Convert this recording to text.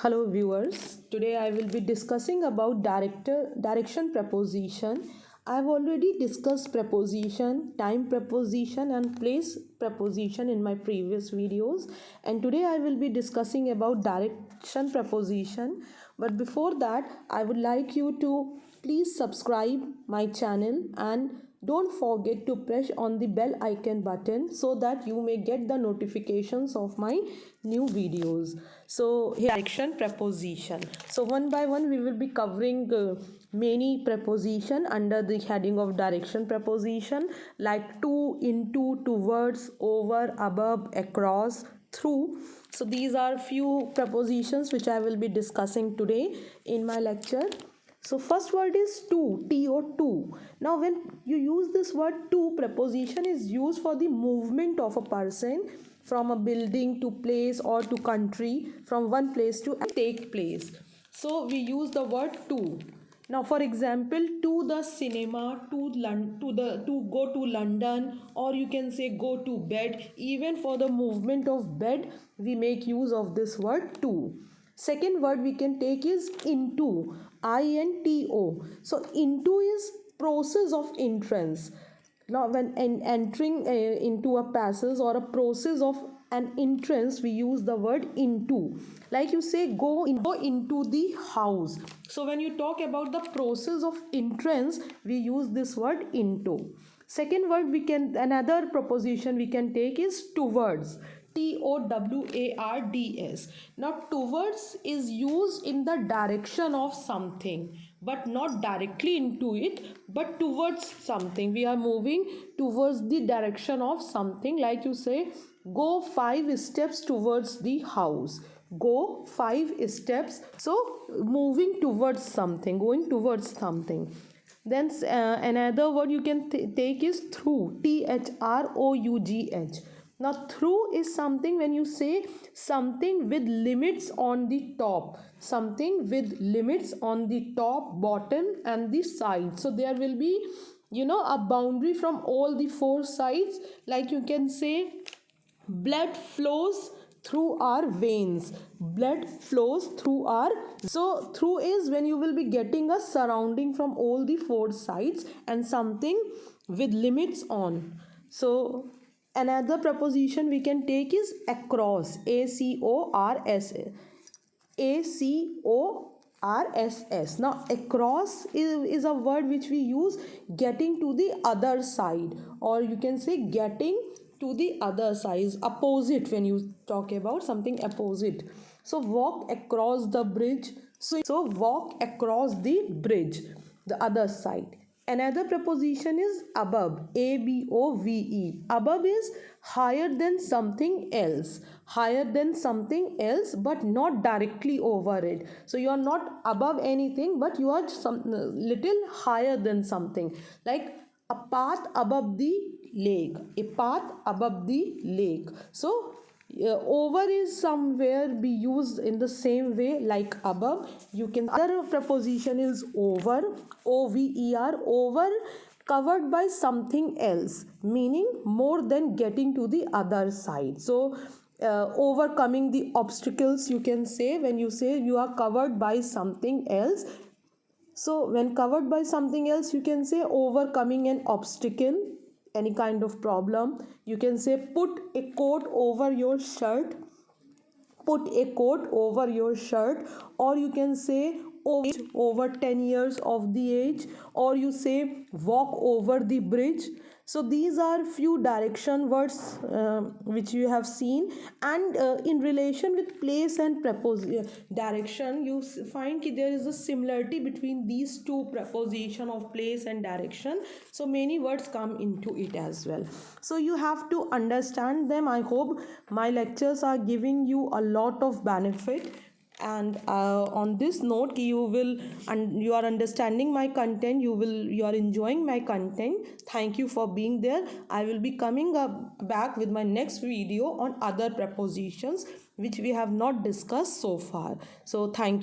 Hello viewers, today I will be discussing about direction preposition. I have already discussed preposition, time preposition and place preposition in my previous videos, and today I will be discussing about direction preposition. But before that, I would like you to please subscribe my channel and don't forget to press on the bell icon button so that you may get the notifications of my new videos. So here direction preposition. So one by one we will be covering many preposition under the heading of direction preposition, like to, into, towards, over, above, across, through. So these are few prepositions which I will be discussing today in my lecture. So first word is to, to. Now when you use this word to, preposition is used for the movement of a person from a building to place or to country, from one place to take place. So we use the word to. Now for example, to the cinema, to go to London, or you can say go to bed. Even for the movement of bed, we make use of this word to. Second word we can take is into, into. So into is process of entrance. Now when entering into a passage or a process of an entrance, we use the word into. Like you say go into the house. So when you talk about the process of entrance, we use this word into. Second word another proposition we can take is towards. Towards. Now towards is used in the direction of something, but not directly into it, but towards something. We are moving towards the direction of something. Like you say, go 5 steps towards the house. Go 5 steps. So moving towards something, going towards something. Then another word you can take is through. Through. Now through is something when you say something with limits on the top, something with limits on the top, bottom and the side. So there will be a boundary from all the 4 sides. Like you can say blood flows through our veins. Blood flows through our. So through is when you will be getting a surrounding from all the 4 sides and something with limits on. So another preposition we can take is across. ACORS. Now across is a word which we use getting to the other side, or you can say getting to the other side, opposite. When you talk about something opposite, so walk across the bridge. So walk across the bridge, the other side. Another preposition is above. ABOVE. Above is higher than something else. Higher than something else, but not directly over it. So you are not above anything, but you are some little higher than something. Like a path above the lake. A path above the lake. So over is somewhere be used in the same way like above. You can other preposition is over. Over, covered by something else, meaning more than getting to the other side. So overcoming the obstacles, you can say. When you say you are covered by something else, so when covered by something else, you can say overcoming an obstacle, any kind of problem. You can say put a coat over your shirt. Put a coat over your shirt. Or you can say over 10 years of the age. Or you say walk over the bridge. So these are few direction words which you have seen. And in relation with place and direction, you find that there is a similarity between these two preposition of place and direction. So many words come into it as well. So you have to understand them. I hope my lectures are giving you a lot of benefit, and on this note you are understanding my content, you are enjoying my content. Thank you for being there. I will be coming back with my next video on other prepositions which we have not discussed so far. So thank you.